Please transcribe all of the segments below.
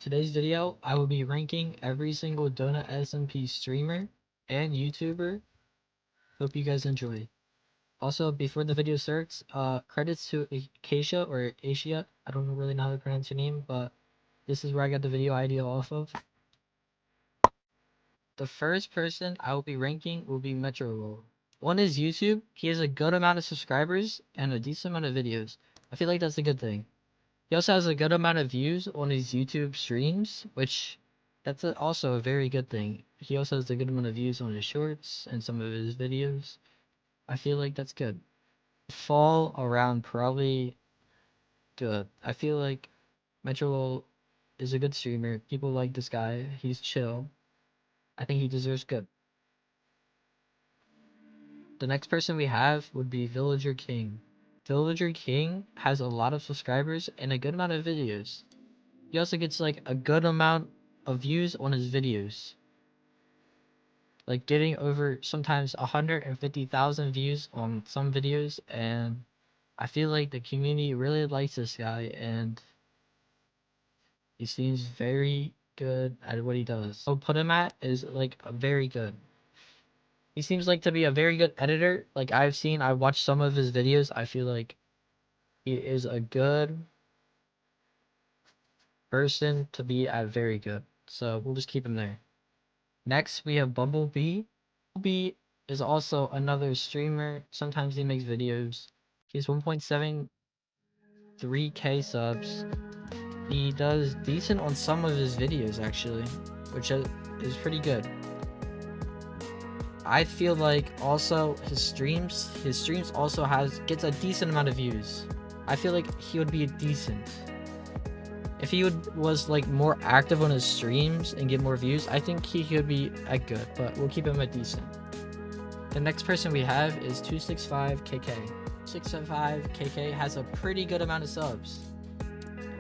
Today's video, I will be ranking every single DonutSMP streamer and YouTuber. Hope you guys enjoy. Also, before the video starts, credits to Acacia or Asia. I don't really know how to pronounce your name, but this is where I got the video idea off of. The first person I will be ranking will be Metro. On his YouTube, he has a good amount of subscribers and a decent amount of videos. I feel like that's a good thing. He also has a good amount of views on his YouTube streams, which also a very good thing. He also has a good amount of views on his shorts and some of his videos. I feel like that's good. Fall around probably good. I feel like Metro is a good streamer. People like this guy. He's chill. I think he deserves good. The next person we have would be Villager King. Villager King has a lot of subscribers and a good amount of videos. He also gets like a good amount of views on his videos. Like getting over sometimes 150,000 views on some videos, and I feel like the community really likes this guy and he seems very good at what he does. I'll put him at is like a very good. He seems like to be a very good editor. Like I've watched some of his videos. I feel like he is a good person to be at very good. So we'll just keep him there. Next, we have Bumblebee. Bumblebee is also another streamer. Sometimes he makes videos. He has 1.73k subs. He does decent on some of his videos actually, which is pretty good. I feel like also his streams also gets a decent amount of views. I feel like he would be decent. If he was like more active on his streams and get more views, I think he could be at good, but we'll keep him at decent. The next person we have is 265KK. 265KK has a pretty good amount of subs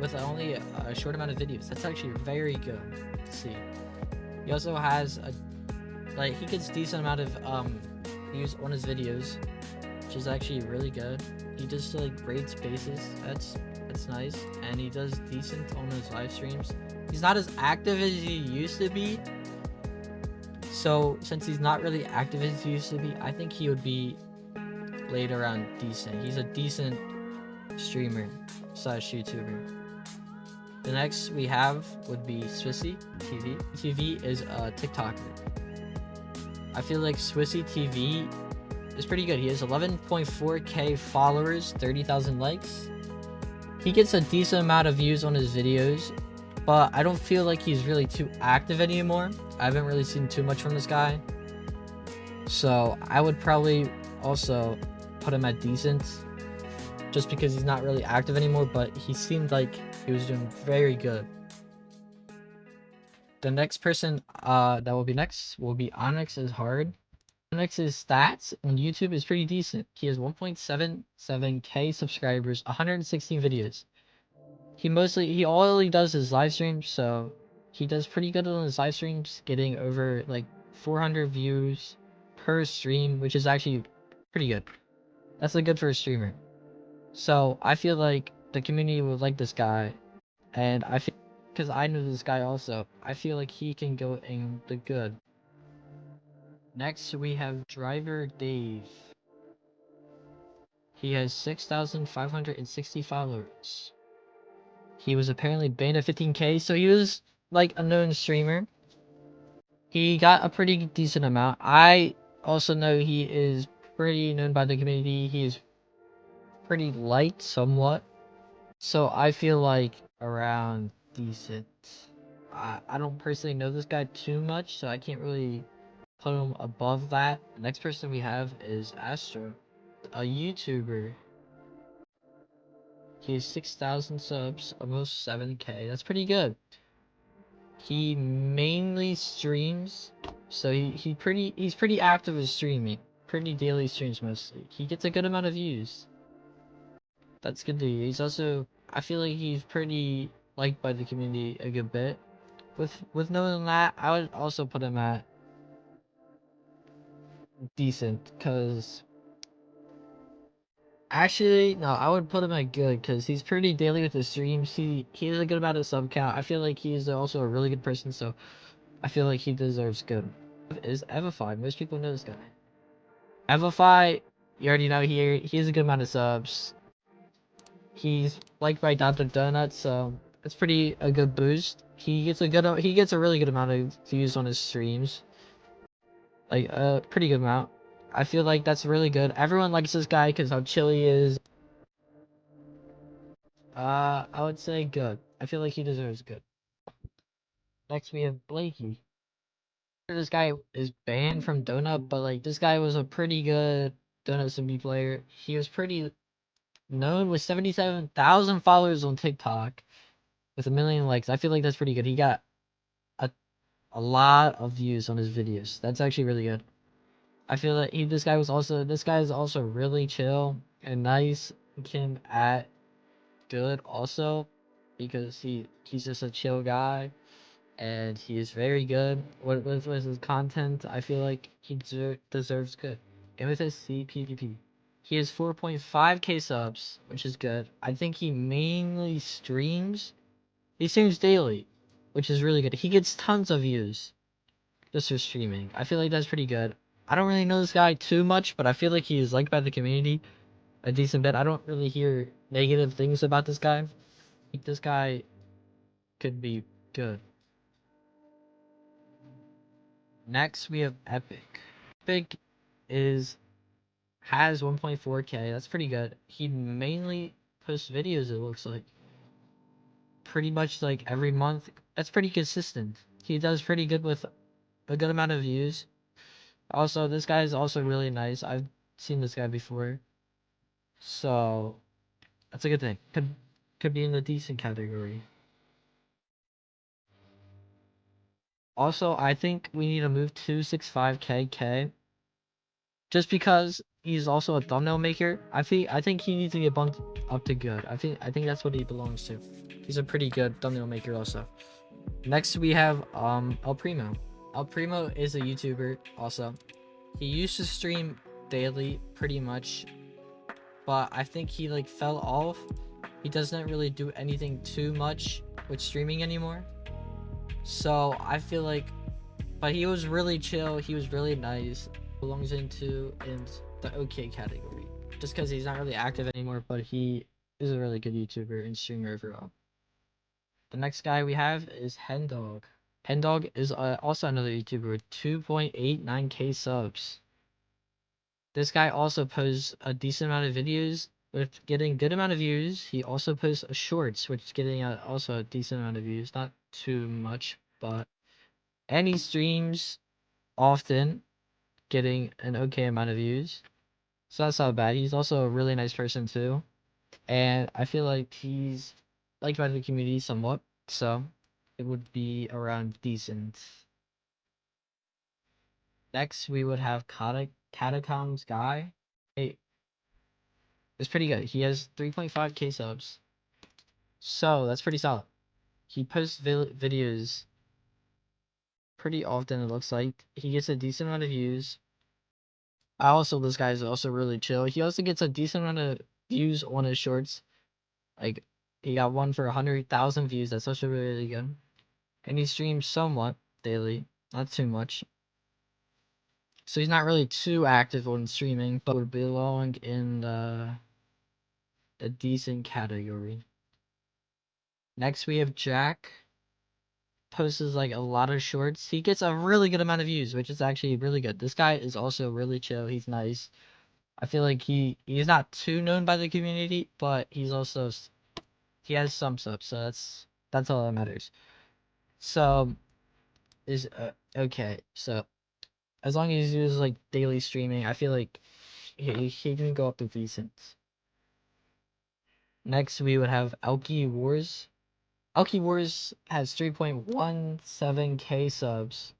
with only a short amount of videos. That's actually very good to see. He also has he gets decent amount of views on his videos, which is actually really good. He does like great spaces. That's nice, and he does decent on his live streams. He's not as active as he used to be, so since he's not really active as he used to be, I think he would be laid around decent. He's a decent streamer / YouTuber. The next we have would be Swissy TV. TV is a TikToker. I feel like Swissy TV is pretty good. He has 11.4k followers, 30,000 likes. He gets a decent amount of views on his videos, but I don't feel like he's really too active anymore. I haven't really seen too much from this guy. So I would probably also put him at decent, just because he's not really active anymore, but he seemed like he was doing very good. The next person that will be next will be Onyx is Hard. Onyx's stats on YouTube is pretty decent. He has 1.77k subscribers, 116 videos. All he does is live streams, so he does pretty good on his live streams, getting over like 400 views per stream, which is actually pretty good. That's good for a streamer. So I feel like the community would like this guy, and I feel because I know this guy also, I feel like he can go in the good. Next we have Driver Dave. He has 6,560 followers. He was apparently banned at 15k, so he was like a known streamer. He got a pretty decent amount. I also know he is pretty known by the community. He is pretty liked somewhat. So I feel like around decent. I don't personally know this guy too much, so I can't really put him above that. The next person we have is Astro, a YouTuber. He has 6,000 subs, almost 7k. That's pretty good. He mainly streams, so he's pretty active with streaming. Pretty daily streams mostly. He gets a good amount of views. That's good to hear. He's also, I feel like he's pretty liked by the community a good bit. With knowing that, I would also put him at decent, because Actually, no, I would put him at good because he's pretty daily with his streams. He has a good amount of sub count. I feel like he's also a really good person, so I feel like he deserves good. Is Evify. Most people know this guy. Evify, you already know he has a good amount of subs. He's liked by Donut, so it's pretty a good boost. He gets a really good amount of views on his streams. Like a pretty good amount. I feel like that's really good. Everyone likes this guy because how chill he is. I would say good. I feel like he deserves good. Next we have Blakey. This guy is banned from Donut, but like this guy was a pretty good DonutSMP player. He was pretty known with 77,000 followers on TikTok with 1 million likes. I feel like that's pretty good. He got a a lot of views on his videos. That's actually really good. I feel that this guy is also really chill and nice. He can act good also because he's just a chill guy and he is very good with his content. I feel like he deserves good. And with his CPPP, he has 4.5k subs, which is good. I think he mainly streams. He streams daily, which is really good. He gets tons of views just for streaming. I feel like that's pretty good. I don't really know this guy too much, but I feel like he is liked by the community a decent bit. I don't really hear negative things about this guy. I think this guy could be good. Next, we have Epic. Epic is has 1.4k. That's pretty good. He mainly posts videos. It looks like pretty much like every month. That's pretty consistent. He does pretty good with a good amount of views. Also, this guy is also really nice. I've seen this guy before, so that's a good thing. Could be in the decent category. Also, I think we need to move 265k just because he's also a thumbnail maker. I think he needs to get bumped up to good. I think that's what he belongs to. He's a pretty good thumbnail maker also. Next we have El Primo. El Primo is a YouTuber also. He used to stream daily pretty much, but I think he like fell off. He doesn't really do anything too much with streaming anymore. So I feel like, but he was really chill. He was really nice. Belongs into in the okay category, just because he's not really active anymore. But he is a really good YouTuber and streamer overall. The next guy we have is Hendog. Hendog is also another YouTuber with 2.89k subs. This guy also posts a decent amount of videos with getting good amount of views. He also posts shorts, which is getting also a decent amount of views, not too much, but and he streams often, getting an okay amount of views. So that's not bad. He's also a really nice person too, and I feel like he's liked by the community somewhat. So it would be around decent. Next, we would have Catacombs Guy. Hey, it's pretty good. He has 3.5k subs. So that's pretty solid. He posts videos pretty often, it looks like. He gets a decent amount of views. This guy is also really chill. He also gets a decent amount of views on his shorts. Like, he got one for 100,000 views. That's also really good. And he streams somewhat daily. Not too much. So he's not really too active on streaming, but would belong in the decent category. Next, we have Jack. Posts like a lot of shorts. He gets a really good amount of views, which is actually really good. This guy is also really chill. He's nice. I feel like he's not too known by the community, but he has some subs, so that's all that matters. So is okay. So as long as he uses like daily streaming, I feel like he can go up to decent. Next we would have Alki Wars. Alki Wars has 3.17k subs.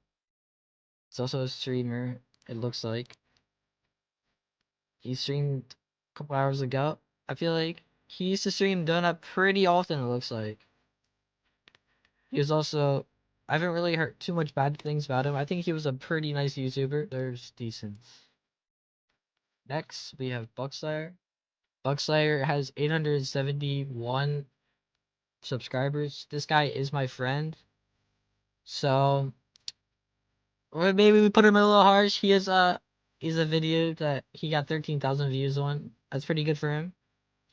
It's also a streamer, it looks like. He streamed a couple hours ago. I feel like he used to stream Donut pretty often, it looks like. He was also, I haven't really heard too much bad things about him. I think he was a pretty nice YouTuber. There's decent. Next, we have Buckslayer. Buckslayer has 871 subscribers. This guy is my friend. So, or maybe we put him a little harsh. He's a video that he got 13,000 views on. That's pretty good for him.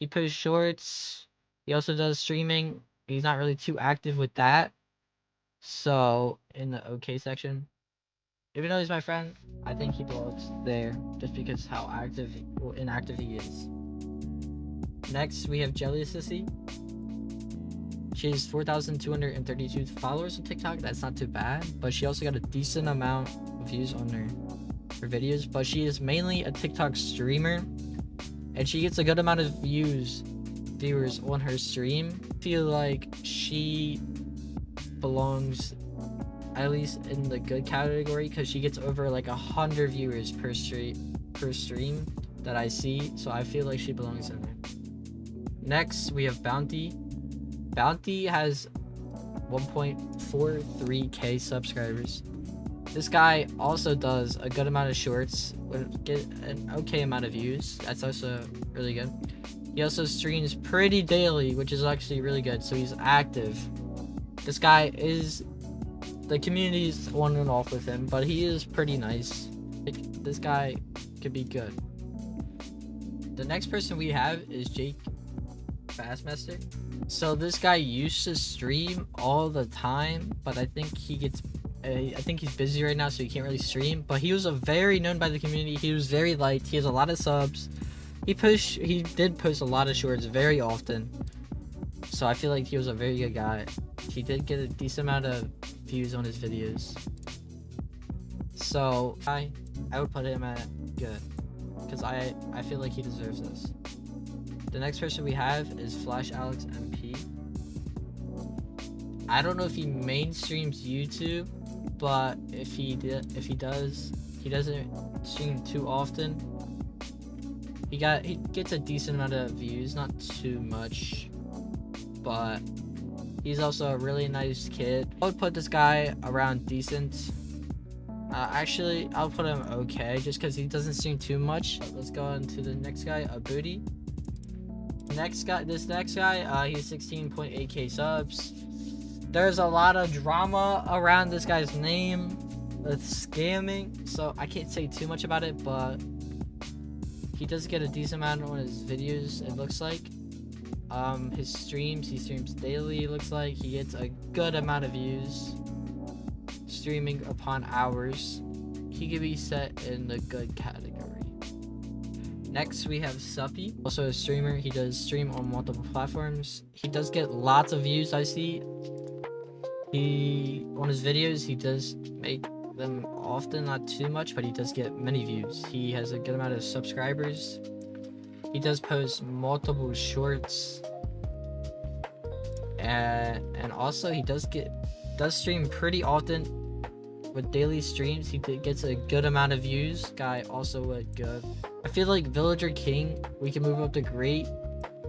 He posts shorts. He also does streaming. He's not really too active with that. So, in the OK section, even though he's my friend, I think he belongs there just because how active or inactive he is. Next, we have Jelly Sissy. She has 4,232 followers on TikTok. That's not too bad, but she also got a decent amount of views on her videos. But she is mainly a TikTok streamer, and she gets a good amount of viewers on her stream. I feel like she belongs at least in the good category because she gets over like 100 viewers per stream that I see. So I feel like she belongs in there. Next, we have Bounty. Bounty has 1.43k subscribers. This guy also does a good amount of shorts, would get an okay amount of views. That's also really good. He also streams pretty daily, which is actually really good. So he's active. This guy is, the community's on and off with him, but he is pretty nice. This guy could be good. The next person we have is Jake Fastmaster. So this guy used to stream all the time, but I think I think he's busy right now, so he can't really stream. But he was very known by the community. He was very liked. He has a lot of subs. He did post a lot of shorts very often. So I feel like he was a very good guy. He did get a decent amount of views on his videos. So I would put him at good, because I feel like he deserves this. The next person we have is DELOSound. I don't know if he mainstreams YouTube, but if he does, he doesn't stream too often. He gets a decent amount of views, not too much, but he's also a really nice kid. I would put this guy around decent. Actually, I'll put him okay, just because he doesn't stream too much. Let's go on to the next guy, Booty. This next guy, he's 16.8k subs. There's a lot of drama around this guy's name with scamming, so I can't say too much about it, but he does get a decent amount on his videos, it looks like. He streams daily, it looks like. He gets a good amount of views, streaming upon hours. He could be set in the good category. Next, we have Suppy, also a streamer. He does stream on multiple platforms. He does get lots of views, I see. On his videos, he does make them often, not too much, but he does get many views. He has a good amount of subscribers. He does post multiple shorts. And also, he does stream pretty often. With daily streams, he gets a good amount of views. Guy also would good. I feel like Villager King, we can move up to great,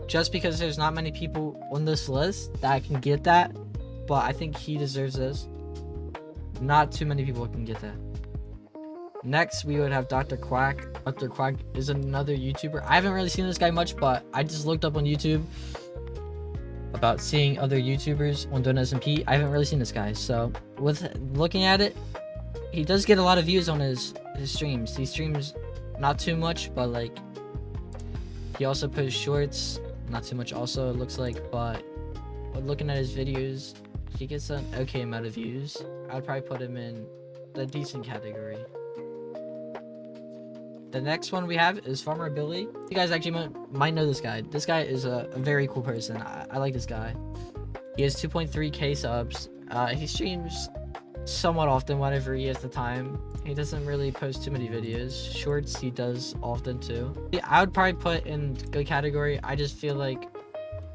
just because there's not many people on this list that can get that, but I think he deserves this. Not too many people can get that. Next, we would have Dr. Quack. Dr. Quack is another YouTuber. I haven't really seen this guy much, but I just looked up on YouTube about seeing other YouTubers on DonutSMP. I haven't really seen this guy, so with looking at it, he does get a lot of views on his streams. He streams not too much, but like he also posts shorts, not too much also, it looks like, but looking at his videos, he gets an okay amount of views. I'd probably put him in the decent category. The next one we have is Farmer Billy. You guys actually might know this guy. This guy is a very cool person. I like this guy. He has 2.3k subs. He streams somewhat often whenever he has the time. He doesn't really post too many videos. Shorts he does often too. I would probably put in good category. I just feel like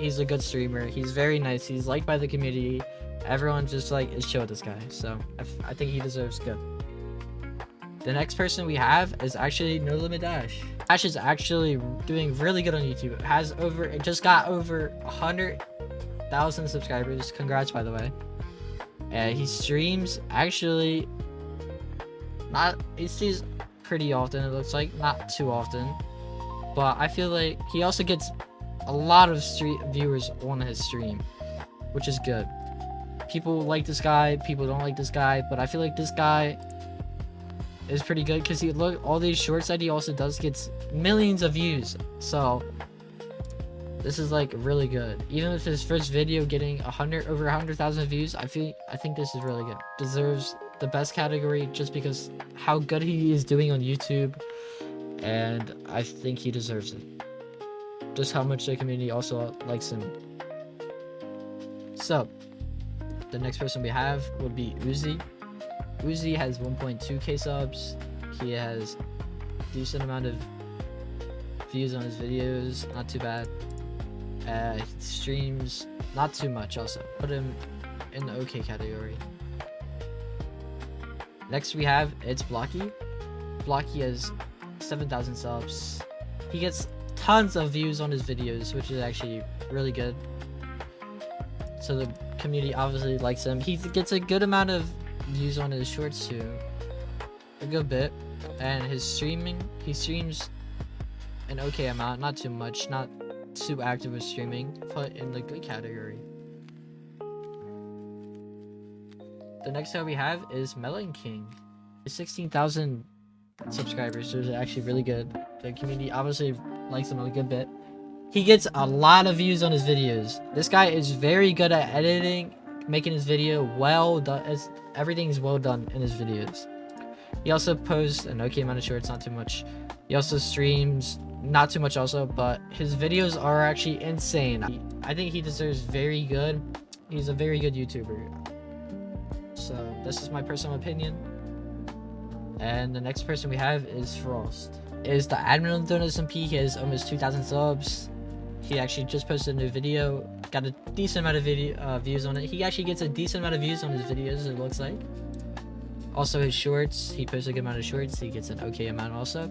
he's a good streamer. He's very nice. He's liked by the community. Everyone just like is chill with this guy. So I think he deserves good. The next person we have is actually No Limit Dash. Dash is actually doing really good on YouTube. It just got over 100,000 subscribers. Congrats, by the way. He streams actually he streams pretty often, it looks like, not too often. but I feel like he also gets a lot of viewers on his stream, which is good. People like this guy, people don't like this guy, but I feel like this guy is pretty good because he look all these shorts that he also does gets millions of views. So this is like really good. Even with his first video getting over 100,000 views, I think this is really good. Deserves the best category just because how good he is doing on YouTube, and I think he deserves it. Just how much the community also likes him. So the next person we have would be Uzi. Uzi has 1.2k subs. He has a decent amount of views on his videos, not too bad. He streams not too much also. Put him in the okay category. Next we have it's Blocky. Blocky has 7,000 subs. He gets tons of views on his videos, which is actually really good. So the community obviously likes him. He gets a good amount of views on his shorts too, a good bit. And his streaming, he streams an okay amount, not too much, not too active with streaming. Put in the good category. The next guy we have is Melon King. His 16,000 subscribers, so it's actually really good. The community obviously likes him a good bit. He gets a lot of views on his videos. This guy is very good at editing, making his video well done. Everything's well done in his videos. He also posts an okay amount of shorts, not too much. He also streams not too much also, but his videos are actually insane. I think he deserves very good. He's a very good YouTuber. So this is my personal opinion. And the next person we have is Frost. Is the admin of DonutSMP. He has almost 2,000 subs. He actually just posted a new video. Got a decent amount of views on it. He actually gets a decent amount of views on his videos, it looks like. Also his shorts, he posts a good amount of shorts. He gets an okay amount also.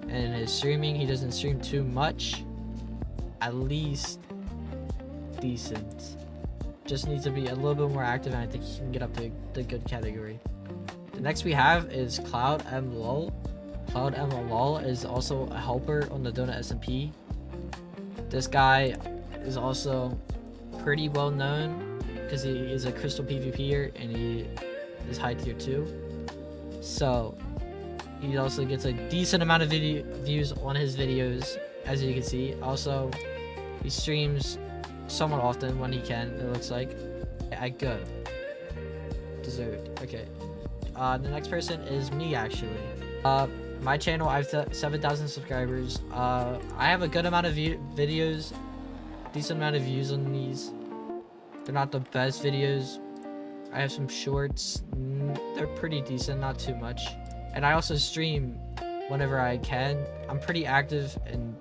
And his streaming, he doesn't stream too much. At least decent. Just needs to be a little bit more active, and I think he can get up to the good category. The next we have is CloudMLol. CloudMLol is also a helper on the DonutSMP. This guy is also pretty well known because he is a crystal PvPer and he is high tier 2. So he also gets a decent amount of views on his videos, as you can see. Also, he streams somewhat often when he can, it looks like. At good. Deserved. Okay. The next person is me, actually. My channel, I have 7,000 subscribers. I have a good amount of videos, decent amount of views on these. They're not the best videos. I have some shorts. They're pretty decent, not too much. And I also stream whenever I can. I'm pretty active and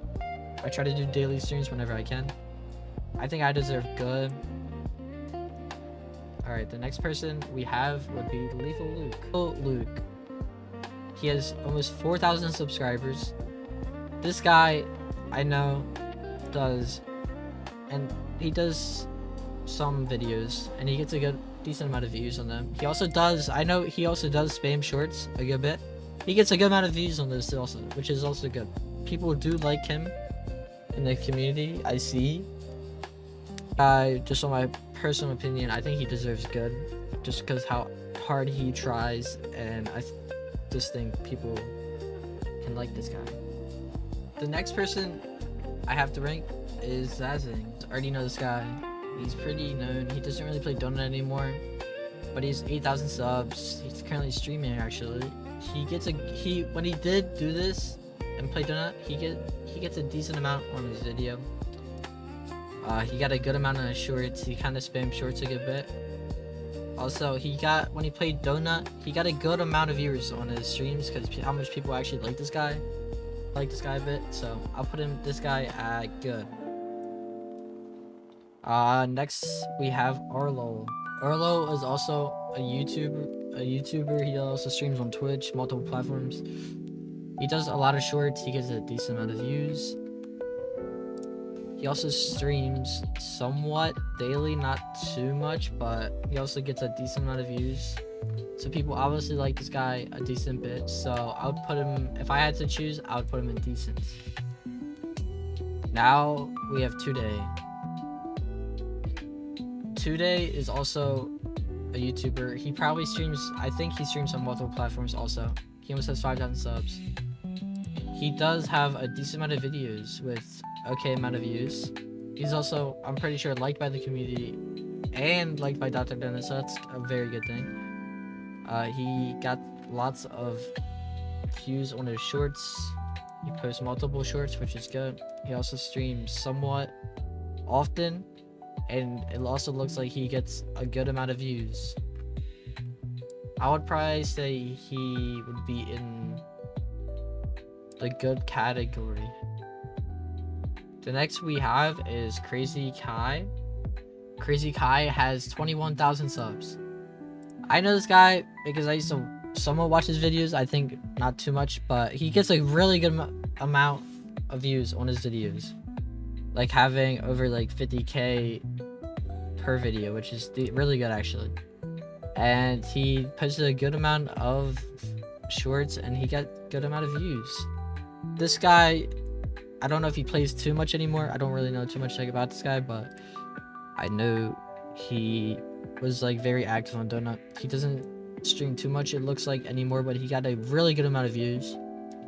I try to do daily streams whenever I can. I think I deserve good. Alright, the next person we have would be Lethal Luke. He has almost 4,000 subscribers. This guy, I know, does some videos, and he gets a decent amount of views on them. He also does, I know he also does spam shorts a good bit. He gets a good amount of views on this also, which is also good. People do like him in the community, I see. Just on my personal opinion, I think he deserves good, just because how hard he tries, and I just think people can like this guy. The next person I have to rank is Zazing. I already know this guy. He's pretty known. He doesn't really play Donut anymore, but he's 8,000 subs. He's currently streaming actually. When he did do this and play Donut, he gets a decent amount on his video. He got a good amount of shorts. He kind of spammed shorts a good bit. Also, when he played Donut, he got a good amount of viewers on his streams because how much people actually like this guy. Like this guy a bit, so I'll put this guy at good. Next we have Arlo. Arlo is also a YouTuber. He also streams on Twitch, multiple platforms. He does a lot of shorts. He gets a decent amount of views. He also streams somewhat daily, not too much, but he also gets a decent amount of views. So people obviously like this guy a decent bit. So I would put him, if I had to choose, I would put him in decent. Now we have Today. Today is also a YouTuber. He probably streams, I think he streams on multiple platforms also. He almost has 5,000 subs. He does have a decent amount of videos with okay amount of views. He's also, I'm pretty sure, liked by the community and liked by Dr. Dennis, so that's a very good thing. He got lots of views on his shorts. He posts multiple shorts, which is good. He also streams somewhat often, and it also looks like he gets a good amount of views. I would probably say he would be in the good category. The next we have is Crazy Kai. Crazy Kai has 21,000 subs. I know this guy because I used to somewhat watch his videos. I think not too much, but he gets a really good amount of views on his videos, like having over like 50k per video, which is really good actually. And he posted a good amount of shorts and he got good amount of views. This guy, I don't know if he plays too much anymore. I don't really know too much about this guy, but I know he was like very active on Donut. He doesn't stream too much, it looks like, anymore, but he got a really good amount of views.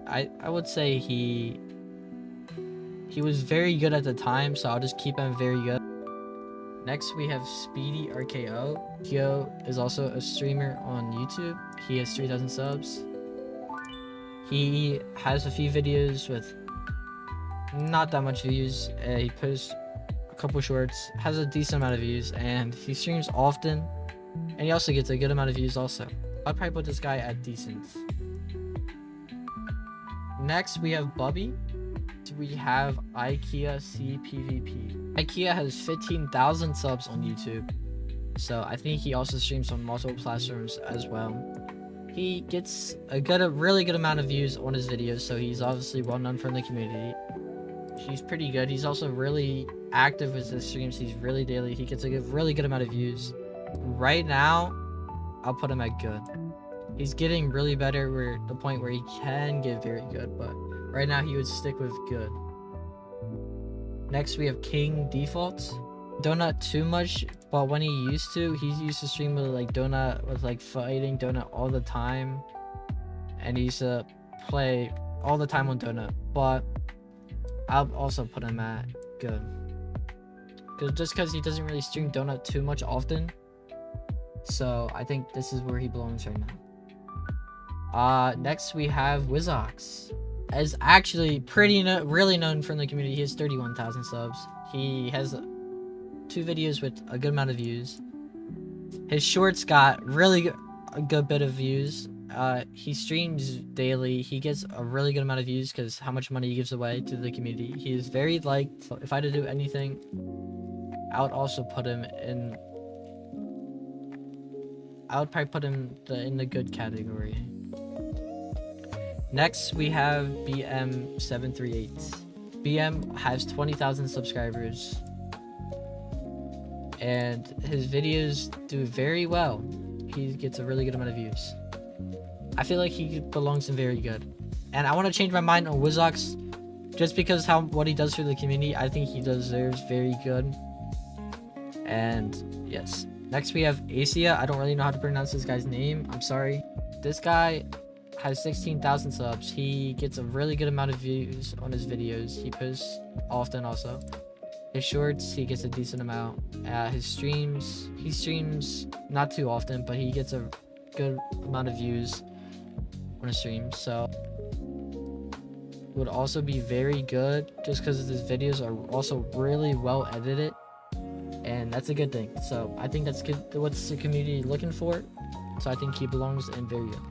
I would say he was very good at the time, so I'll just keep him very good. Next we have Speedy RKO. RKO is also a streamer on YouTube. He has 3,000 subs. He has a few videos with not that much views. He posts a couple shorts, has a decent amount of views, and he streams often, and he also gets a good amount of views also. I'd probably put this guy at decent. Next we have Bubby. We have IKEA CPVP. IKEA has 15,000 subs on YouTube, so I think he also streams on multiple platforms as well. He gets a really good amount of views on his videos, so he's obviously well known from the community. He's pretty good. He's also really active with his streams. He's really daily. He gets a really good amount of views. Right now, I'll put him at good. He's getting really better. We're at the point where he can get very good, but right now he would stick with good. Next we have King Default. Donut too much, but when he used to stream with like Donut, with like fighting Donut all the time, and he used to play all the time on Donut, but I'll also put him at good. Just because he doesn't really stream Donut too much often, so I think this is where he belongs right now. Next we have Wizox. Is actually really known from the community. He has 31,000 subs. He has 2 videos with a good amount of views. His shorts got a good bit of views. He streams daily. He gets a really good amount of views because how much money he gives away to the community. He is very liked. If I had to do anything, I would also put him in. I would probably put him in the good category. Next we have BM738. BM has 20,000 subscribers, and his videos do very well. He gets a really good amount of views. I feel like he belongs in very good. And I want to change my mind on Wizox just because what he does for the community. I think he deserves very good. And yes. Next we have Asia. I don't really know how to pronounce this guy's name. I'm sorry. This guy has 16,000 subs. He gets a really good amount of views on his videos. He posts often also. His shorts, he gets a decent amount. His streams, he streams not too often, but he gets a good amount of views on his streams. So would also be very good just because his videos are also really well edited, and that's a good thing. So I think that's good. What's the community looking for? So I think he belongs in very good.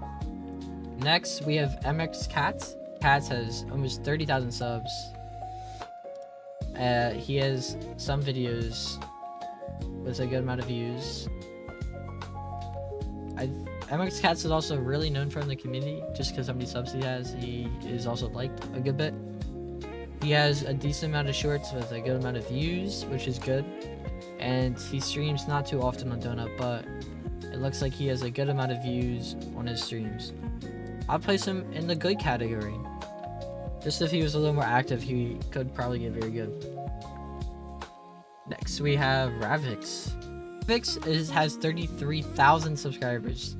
Next we have MX Cats. Cats has almost 30,000 subs. He has some videos with a good amount of views. MX Cats is also really known from the community just because how many subs he has. He is also liked a good bit. He has a decent amount of shorts with a good amount of views, which is good. And he streams not too often on Donut, but it looks like he has a good amount of views on his streams. I'll place him in the good category. Just if he was a little more active, he could probably get very good. Next, we have Ravix. Ravix has 33,000 subscribers.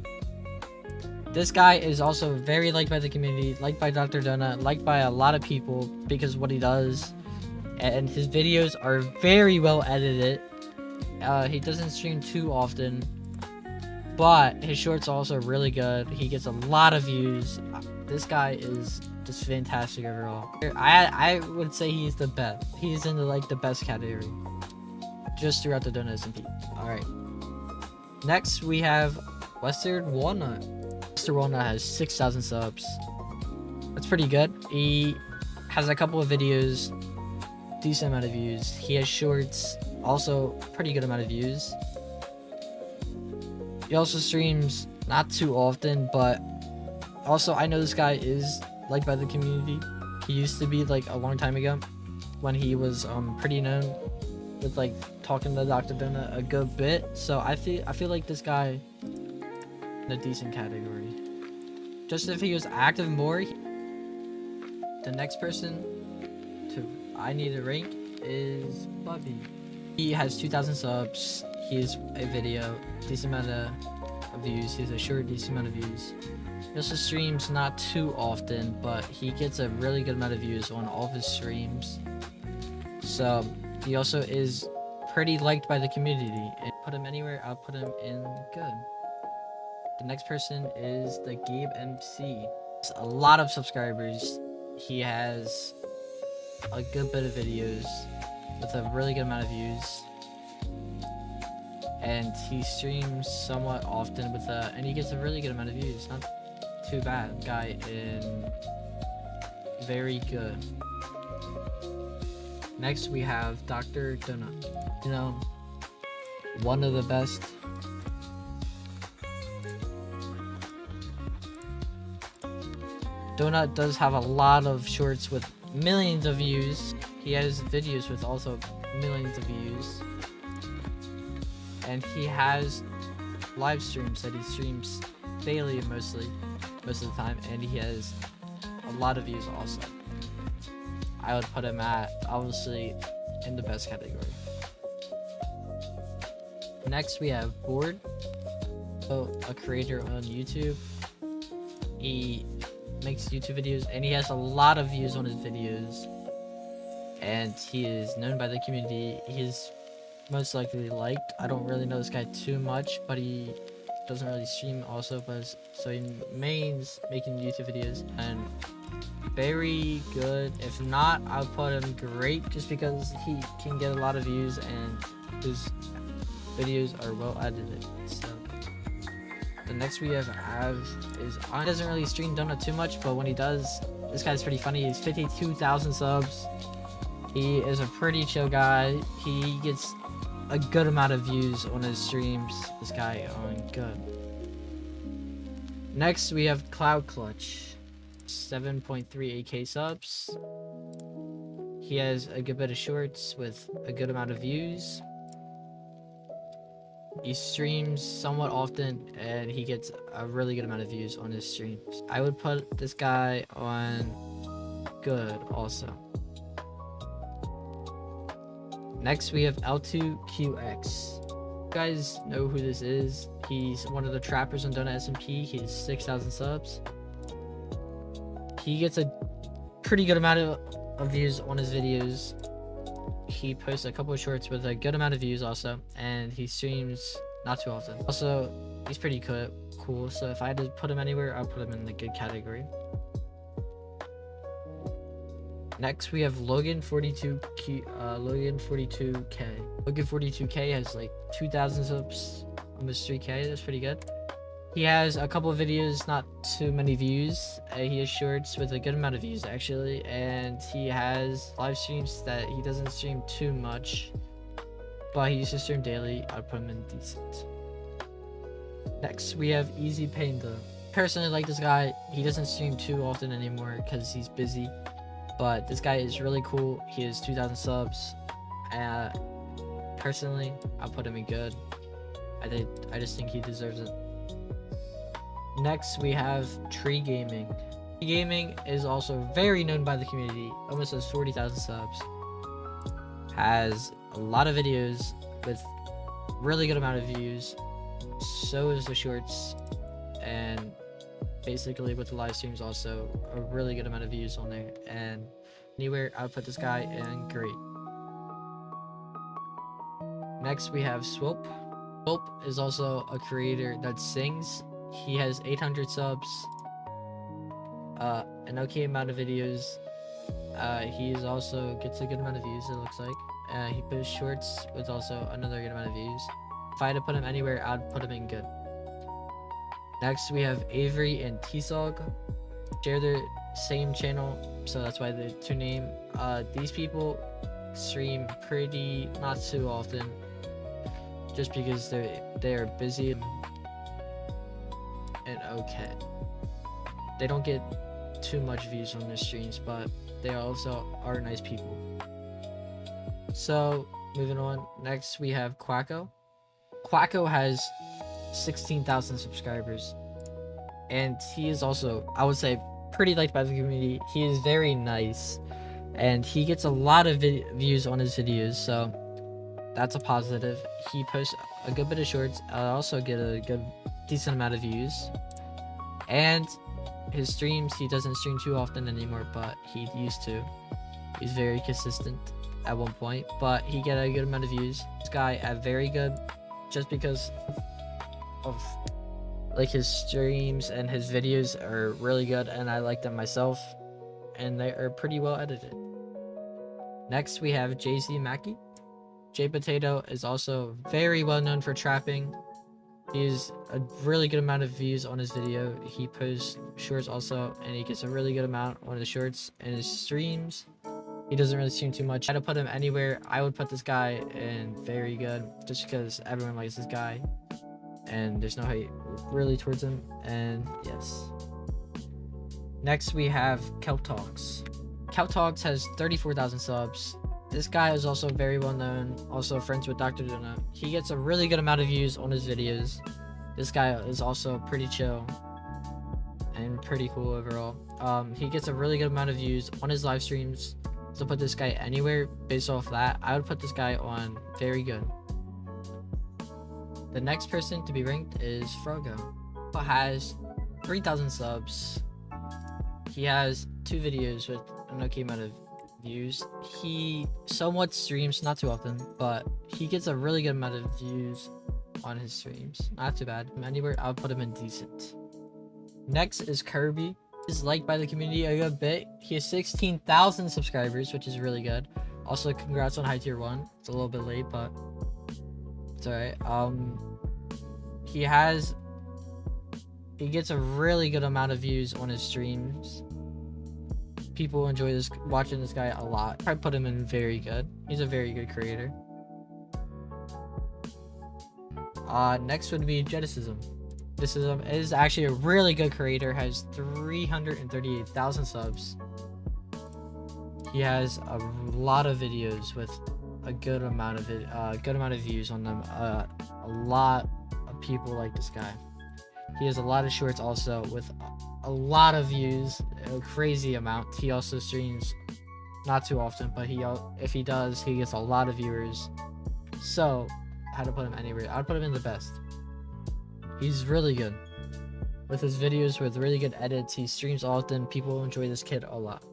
This guy is also very liked by the community, liked by Dr. Donut, liked by a lot of people because of what he does. And his videos are very well edited. He doesn't stream too often, but his shorts are also really good. He gets a lot of views. This guy is just fantastic overall. I would say he's the best. He's in the best category just throughout the DonutSMP. All right. Next we have Western Walnut. Western Walnut has 6,000 subs. That's pretty good. He has a couple of videos, decent amount of views. He has shorts, also pretty good amount of views. He also streams not too often, but also I know this guy is liked by the community. He used to be like a long time ago when he was pretty known with like talking to Dr. Donut a good bit. So I feel like this guy in a decent category. Just if he was active more. The next person I need to rank is Bubby. He has 2,000 subs. He has a video, decent amount of views. He has a short, decent amount of views. He also streams not too often, but he gets a really good amount of views on all of his streams. So he also is pretty liked by the community. And put him anywhere, I'll put him in good. The next person is the Gabe MC. It's a lot of subscribers. He has a good bit of videos with a really good amount of views, and he streams somewhat often and he gets a really good amount of views. Not too bad. Guy in very good. Next we have Dr. Donut. You know, one of the best. Donut does have a lot of shorts with millions of views. He has videos with also millions of views. And he has live streams that he streams daily most of the time, and he has a lot of views also. I would put him at obviously in the best category. Next we have Board, a creator on YouTube. He makes YouTube videos and he has a lot of views on his videos, and he is known by the community. He's most likely liked. I don't really know this guy too much, but he doesn't really stream also, so he mains making YouTube videos, and very good. If not, I'll put him great just because he can get a lot of views and his videos are well edited. So the next we have is he doesn't really stream Donut too much, but when he does, this guy's pretty funny. He's 52,000 subs. He is a pretty chill guy. He gets a good amount of views on his streams. This guy on good. Next we have Cloud Clutch, 7.38k subs. He has a good bit of shorts with a good amount of views. He streams somewhat often and he gets a really good amount of views on his streams. I would put this guy on good also. Next we have L2QX. You guys know who this is. He's one of the trappers on DonutSMP. He has 6,000 subs. He gets a pretty good amount of views on his videos. He posts a couple of shorts with a good amount of views also, and he streams not too often. Also, he's pretty cool, so if I had to put him anywhere, I'll put him in the good category. Next we have Logan 42k. Logan 42k has like 2,000 subs, almost 3k. That's pretty good. He has a couple of videos, not too many views. He has shorts with a good amount of views actually, and he has live streams that he doesn't stream too much, but he used to stream daily. I'd put him in decent. Next we have Easy Panda. Personally like this guy. He doesn't stream too often anymore because he's busy, but this guy is really cool. He has 2,000 subs. Personally, I'll put him in good. I just think he deserves it. Next we have Tree Gaming. Gaming is also very known by the community, almost has 40,000 subs, has a lot of videos with really good amount of views, so is the shorts, and basically with the live streams also a really good amount of views on there. And anywhere I would put this guy in great. Next we have Swope. Swope is also a creator that sings. He has 800 subs, an okay amount of videos. He is also gets a good amount of views, it looks like. He posts shorts with also another good amount of views. If I had to put him anywhere, I'd put him in good. Next we have Avery and T-Sog. Share the same channel, so that's why the two name. These people stream pretty not too often, just because they are busy and okay. They don't get too much views on their streams, but they also are nice people. So moving on, next we have Quacko. Quacko has 16,000 subscribers, and he is also, I would say, pretty liked by the community. He is very nice, and he gets a lot of views on his videos, so that's a positive. He posts a good bit of shorts. I also get a decent amount of views, and his streams, he doesn't stream too often anymore, but he used to. He's very consistent at one point, but he get a good amount of views. This guy very good, just because of like his streams and his videos are really good, and I like them myself, and they are pretty well edited. Next we have JZ Mackie. J Potato is also very well known for trapping. He's a really good amount of views on his video. He posts shorts also, and he gets a really good amount on his shorts and his streams. He doesn't really stream too much. I had to put him anywhere, I would put this guy in very good, just because everyone likes this guy and there's no hate really towards him. And yes. Next we have Kelp Talks. Kelp Talks has 34,000 subs. This guy is also very well known, also friends with Dr. Donut. He gets a really good amount of views on his videos. This guy is also pretty chill and pretty cool overall. He gets a really good amount of views on his live streams. So put this guy anywhere based off that, I would put this guy on very good. The next person to be ranked is Frogo, who has 3,000 subs. He has 2 videos with an okay amount of views. He somewhat streams, not too often, but he gets a really good amount of views on his streams. Not too bad. Anywhere, I would put him in decent. Next is Kirby. He's liked by the community a good bit. He has 16,000 subscribers, which is really good. Also, congrats on High Tier 1. It's a little bit late, but it's alright. He gets a really good amount of views on his streams. People enjoy watching this guy a lot. I put him in very good. He's a very good creator. Next would be Jeticism. Jeticism is actually a really good creator. Has 338,000 subs. He has a lot of videos with a good amount of views on them. A lot of people like this guy. He has a lot of shorts also with a lot of views, a crazy amount. He also streams not too often, but if he does, he gets a lot of viewers. So how to put him anywhere? I'd put him in the best. He's really good with his videos with really good edits. He streams often. People enjoy this kid a lot.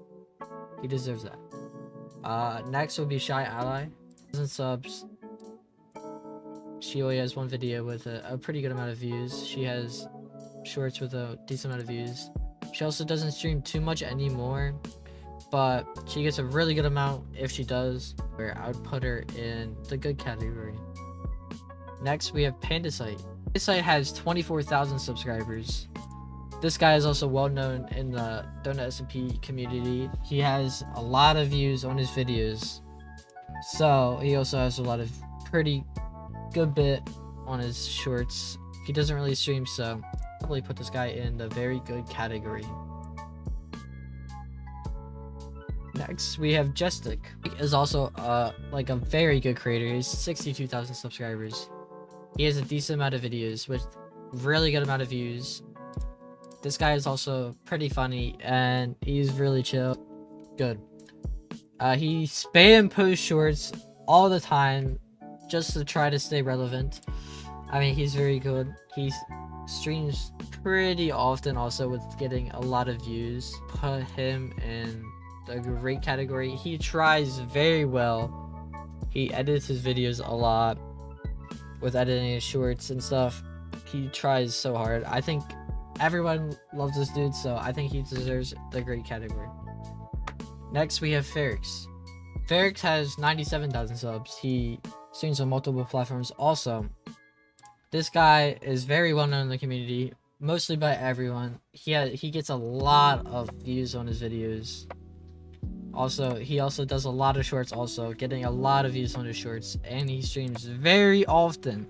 He deserves that. Next will be Shy Ally. 1,000 subs. She only has 1 video with a pretty good amount of views. She has shorts with a decent amount of views. She also doesn't stream too much anymore, but she gets a really good amount if she does, where I would put her in the good category. Next we have Pandasite. Pandasite has 24,000 subscribers. This guy is also well known in the DonutSMP community. He has a lot of views on his videos, so he also has a lot of pretty good bit on his shorts. He doesn't really stream, so probably put this guy in the very good category. Next we have Jestik. He is also like a very good creator. He has 62,000 subscribers. He has a decent amount of videos with really good amount of views. This guy is also pretty funny and he's really chill. Good. He spam post shorts all the time just to try to stay relevant. I mean, he's very good. He streams pretty often also with getting a lot of views. Put him in the great category. He tries very well. He edits his videos a lot with editing his shorts and stuff. He tries so hard. I think everyone loves this dude, so I think he deserves the great category. Next, we have Ferrix. Ferrix has 97,000 subs. He streams on multiple platforms also. This guy is very well known in the community, mostly by everyone. He gets a lot of views on his videos. Also, he also does a lot of shorts also, getting a lot of views on his shorts, and he streams very often.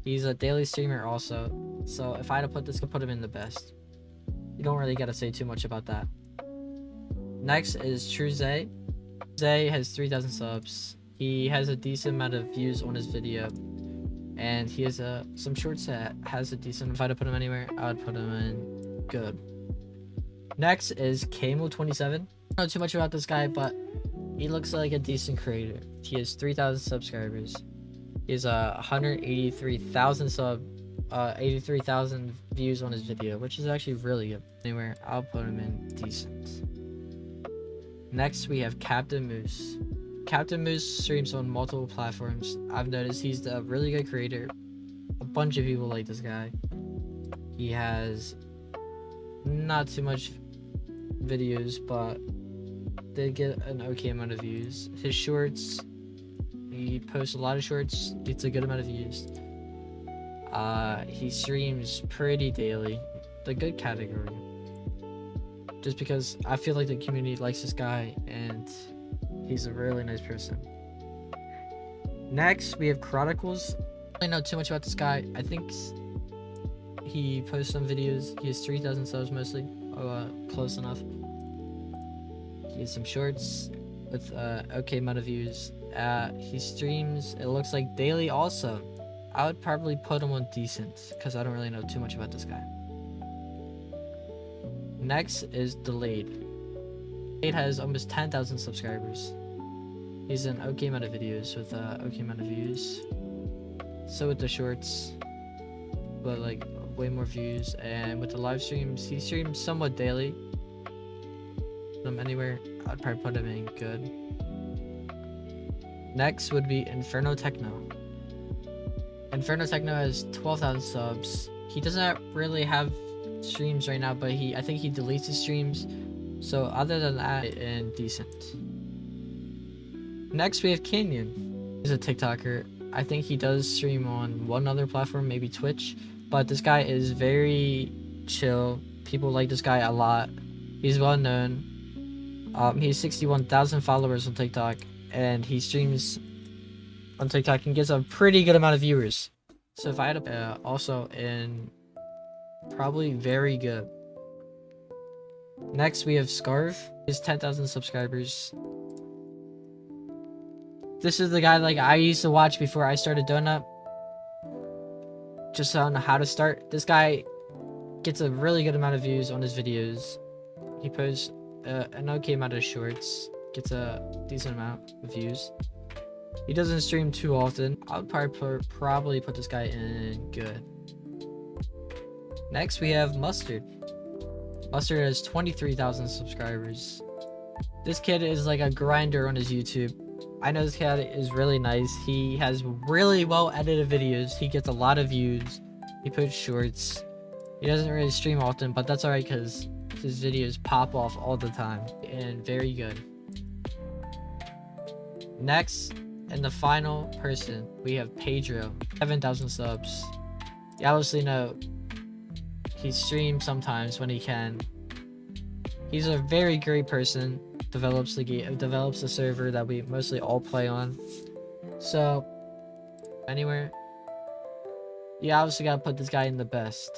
He's a daily streamer also, so if I had to put this, I could put him in the best. You don't really gotta say too much about that. Next is True Zay. Zay has 3,000 subs. He has a decent amount of views on his video, and he has some shorts that has a decent. If I had to put him anywhere, I would put him in good. Next is Camel27. I don't know too much about this guy, but he looks like a decent creator. He has 3,000 subscribers. He has 83,000 views on his video, which is actually really good. Anywhere, I'll put him in decent. Next, we have Captain Moose. Captain Moose streams on multiple platforms. I've noticed he's a really good creator. A bunch of people like this guy. He has not too much videos, but they get an okay amount of views. His shorts, he posts a lot of shorts, gets a good amount of views. He streams pretty daily, the good category. Just because I feel like the community likes this guy and he's a really nice person. Next, we have Chronicles. I don't really know too much about this guy. I think he posts some videos. He has 3,000 subs mostly. Close enough. He has some shorts with okay amount of views. He streams, it looks like daily also. I would probably put him on decent because I don't really know too much about this guy. Next is Delayed. Delayed has almost 10,000 subscribers. He's an okay amount of videos with okay amount of views. So with the shorts, but like way more views, and with the live streams, he streams somewhat daily. Anywhere, I'd probably put him in good. Next would be Inferno Techno. Inferno Techno has 12,000 subs. He doesn't really have streams right now, but I think he deletes his streams. So other than that, and decent. Next we have Canyon. He's a TikToker. I think he does stream on one other platform, maybe Twitch. But this guy is very chill. People like this guy a lot. He's well known. He has 61,000 followers on TikTok, and he streams on TikTok and gets a pretty good amount of viewers. So if I had to also in probably very good. Next we have Scarf. He has 10,000 subscribers. This is the guy like I used to watch before I started Donut. Just on how to start. This guy gets a really good amount of views on his videos. He posts an okay amount of shorts. Gets a decent amount of views. He doesn't stream too often. I would probably put this guy in good. Next we have Mustard. Mustard has 23,000 subscribers. This kid is like a grinder on his YouTube. I know this kid is really nice. He has really well edited videos. He gets a lot of views. He posts shorts. He doesn't really stream often, but that's alright because his videos pop off all the time. And very good. Next, and the final person, we have Pedro. 7,000 subs. You obviously know he streams sometimes when he can. He's a very great person. Develops the game, develops the server that we mostly all play on. So anywhere, you obviously gotta put this guy in the best.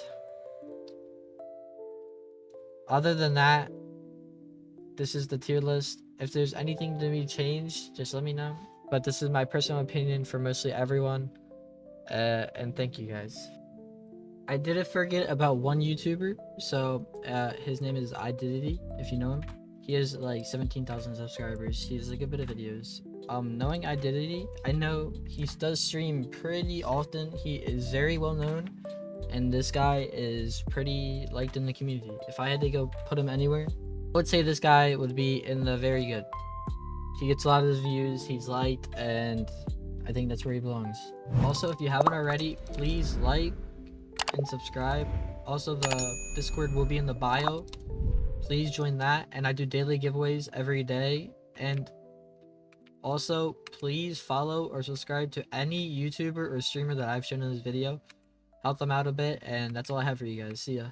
Other than that, this is the tier list. If there's anything to be changed, just let me know. But this is my personal opinion for mostly everyone. And thank you guys. I didn't forget about one YouTuber. So his name is iDidity, if you know him. He has like 17,000 subscribers. He has like a bit of videos. Knowing iDidity, I know he does stream pretty often. He is very well known, and this guy is pretty liked in the community. If I had to go put him anywhere, I would say this guy would be in the very good. He gets a lot of his views, he's liked, and I think that's where he belongs. Also, if you haven't already, please like and subscribe. Also, the Discord will be in the bio. Please join that, and I do daily giveaways every day. And also, please follow or subscribe to any YouTuber or streamer that I've shown in this video. Help them out a bit, and that's all I have for you guys. See ya.